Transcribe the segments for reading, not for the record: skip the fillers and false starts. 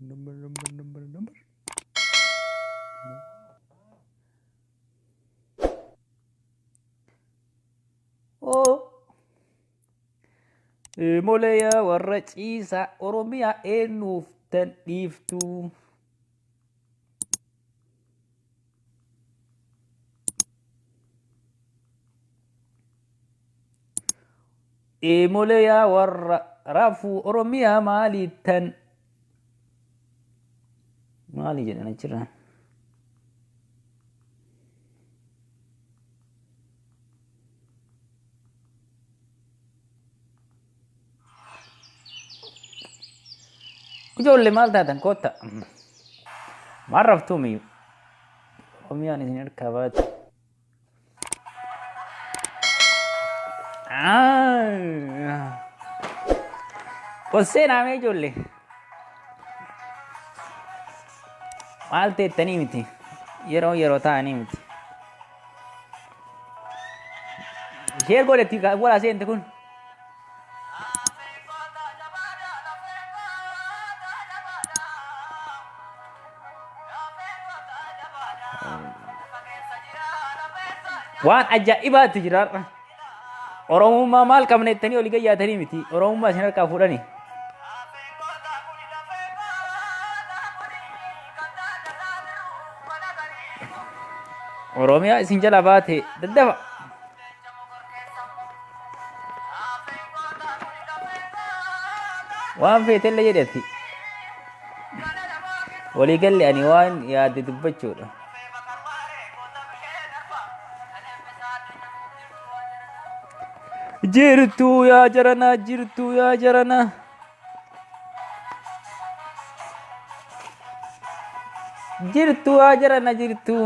Number. Oh, moleya warra ciisaa Oromiyaa eenyuuf tan dhiiftu? Moleya warra rafuu Oromiyaa maali tan? Maali jedhan achirraan? Ijoollee maal taatan kootta? Maal raftuu miyyuu? Oromiyaan isin harkaa baate. Kosseenaa mee ijoollee? Maal teettanii miti? Yeroo ta'anii miti. Ishee godhetti walaa seente kun? Waan ajaa'ibaatti jiraarra. Oromummaa maal qabna jettanii olii gayyaatanii miti. Oromummaa isin harkaa fuudhanii. Oromiyaa isin jala baate daddafa. Waan feetellee jedhetti. Walii galle ani waan yaadde dubbachuudha. Jirtu yaa jarana, jirtu yaa jarana. Jirtu yaa jarana, jirtu.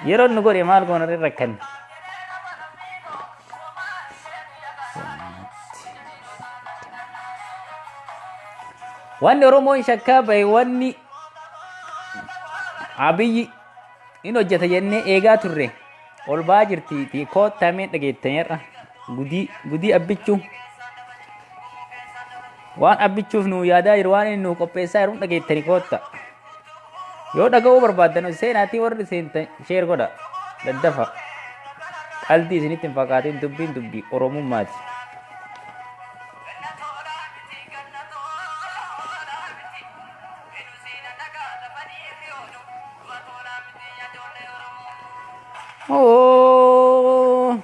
Yeroon nu godhe maal goona rakkan. Wanni Oromoon shakkaa bahe wanni Abiyyi in hojjeta jennee eegaa turre ol ba'aa jirti koottamee dhageettaniirra gudii abbichuu waan abbichuuf nu yaadaa jiru waan inni nu qopheessaa jiru dhageettanii kootta yoo dhaga'uu barbaaddan seenaatii warri seentan sheer godha daddafa qalbii isinitti hin fakkaatin dubbiin dubbii Oromummaati. Oh,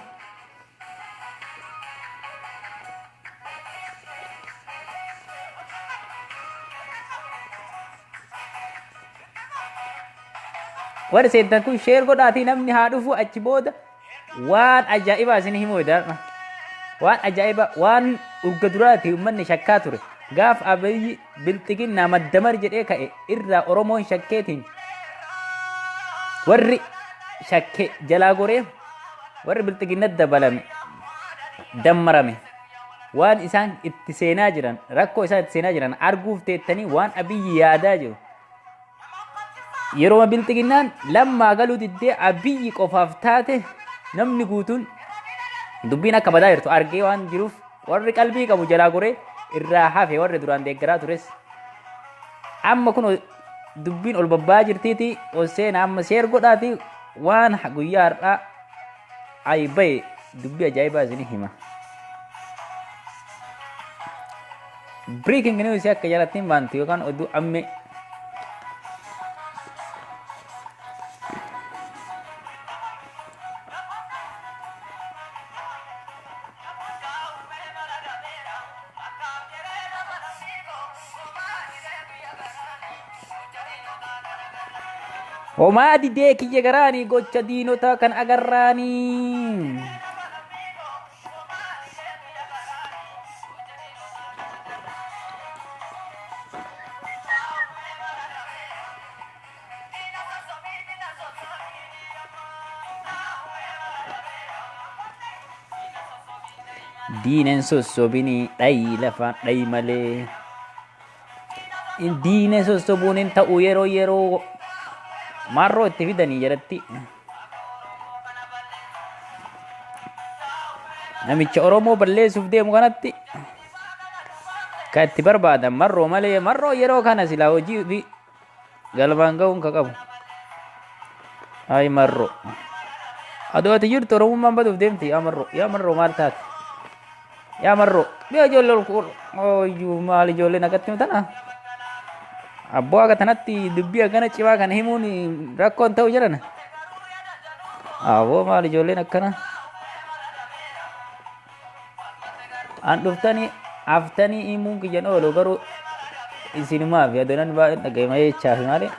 warri seentan kun sheer godhaatii namni haa dhufu achi booda waan ajaa'ibaa isin himuu idaadha. Waan ajaa'iba waan urga duraati uummanni shakkaa ture. Gaaf Abiyyi bilxiginnaa maddamar jedhee ka'e irraa Oromoon shakkeetiin warri shakke jalaa goree warri bilxiginnat dabalame dammarame waan isaan itti seenaa jiran rakkoo isaan itti seenaa jiran arguuf teettanii waan Abiyyi yaadaa jiru. Yeroo bilxiginnaan lammaa galuu diddee Abiyyi qofaaf taate namni guutuun dubbiin akka badaa jirtu argee waan jiruuf warri qalbii qabu jalaa goree irraa hafe warri duraan deeggaraa tures. Amma kun dubbiin ol babbaa jirtiiti ol seenaa amma sheer godhaati waan guyyaa har'aa ayi bahe dubbii ajaa'ibaa isin hima. Breaking news akka jalatti hin baantu yookaan oduu amme homaa didee kiyya garaanii gocha diinotaa kan agarraanii. Diinen sossobinii dhayi lafaan dhayi malee. Diinen sossobuun hin ta'u yeroo marroo itti fidanii jalatti namicha Oromoo balleessuuf deemu kanatti kan itti barbaadan marroo malee marroo yeroo kana silaa hojii fi galmaan ga'uun ka qabu. Ay marroo. Adoo ati jirtu Oromummaan baduuf deemti yaa marroo maal taate? Yaa marroo biyya ijoollee ooyyuu maal ijoolleen akkatti mitana? Abboo akka tanatti dubbii akkana cimaa kana himuun rakkoon ta'u jiran. Aboo maal ijoolleen akkana? An dhuftanii haftanii himuun kiyyan oolu garuu isinumaaf adonan baay'ee dhaga'ima jechaaf malee.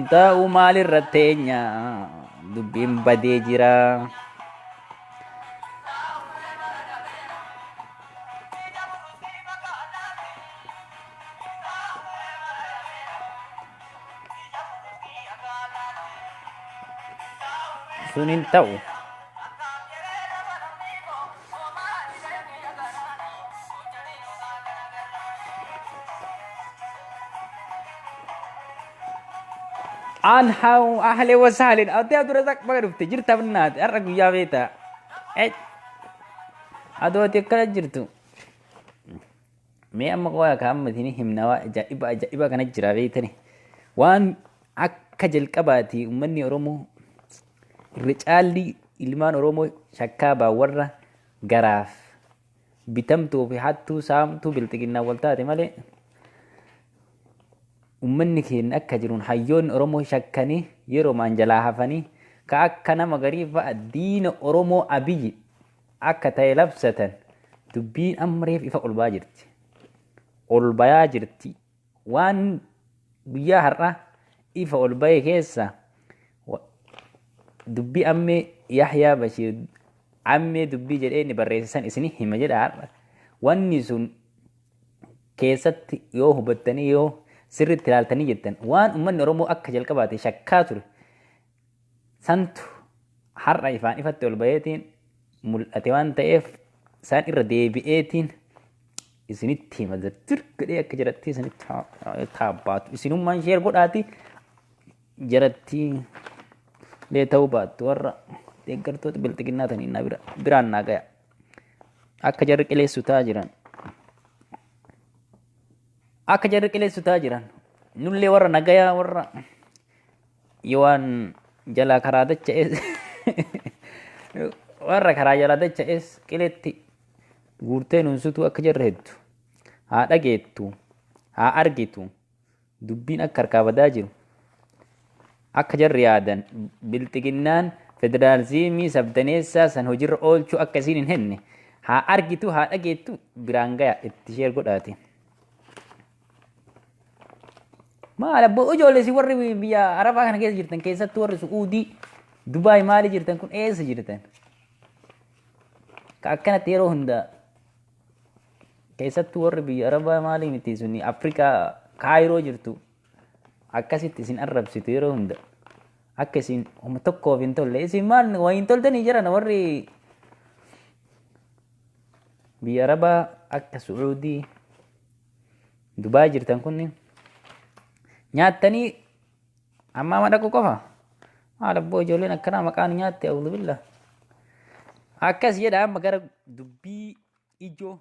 Taa'u maalirra teenya dubbiin badee jira. Sun hin ta'u. Anhau ahli wasalin ati adura tak baga dufte jirta bennaati har'a guyyaa beeta adoo ati akkana jirtu mee amma qoya ka ammatini himnawaa ajaa'iba kana jira beetani waan akka jalqabaati ummanni Oromoo irra caalli ilmaan Oromoo shakkaa baawwarra garaaf bitamtuu fi hattuu saamtuu bilxiginnaa waltaate malee ummanni keenya akka jiruun hayyoonni Oromoo shakkanii yeroo maanjalaa hafanii ka akka nama garii fa'a diina Oromoo Abiyyi akka ta'e labsatan dubbiin amreef ifa ol ba'aa jirti. Ol bayaa jirti. Waan guyyaa har'a ifa ol ba'e keessa dubbii ammee Yahyaa Bashiir ammee dubbii jedhee inni barreessisan isinii hima jedha har'a. Wanni sun keessatti yoo hubattanii yoo sirriitti ilaaltanii jettan waan ummanni Oromoo akka jalqabaate shakkaa ture santu har'a ifaan ifatti ol baheetiin mul'ate waan ta'eef isaan irra deebi'eetiin isinitti hima zartir gadhee akka jedhatti isinitti taabbaatu isinummaan sheer godhaati jedhatti lee ta'uu baattu warra deeggartoota bilxiginnaa taniin biraan naa gaya akka jarri qileessu ta'aa jiran. Akka jarri qileessutaa jiran nullee warra nagayaa warra yoowwan jalaa karaa dacha'es warra karaa jalaa dacha'es qileetti guurtee nunsutu akka jarri heddu haa dhageettu haa argitu dubbiin akka harkaa badaa jiru akka jarri yaadan bilxiginnaan federaalizimii sabdaneessaa san hojiirra oolchuu akkasiin hin henne haa argitu haa dhageettu biraan gaya itti sheer godhaati. Maal abboo ijoollee si warri biyya Arabaa kana keessa jirtan keessattuu warri Suudii Dubaay maali jirtan kun eessa jirtan? Ka akkanatti yeroo hunda keessattuu warri biyya Arabaa maali miti suni Afrikaa Kaayiroo jirtu akkasitti isin arrabsitu yeroo hunda akka isin uma tokkoof hin tolle isin maal wayin toltanii jiran warri biyya Arabaa akka Suudii Dubaay jirtan kunniin nyaatanii amma madaqu qofa maal abboo ijoolleen akkanaa maqaan nyaatte a'uudhu billah akkas jedha amma gara dubbii ijoo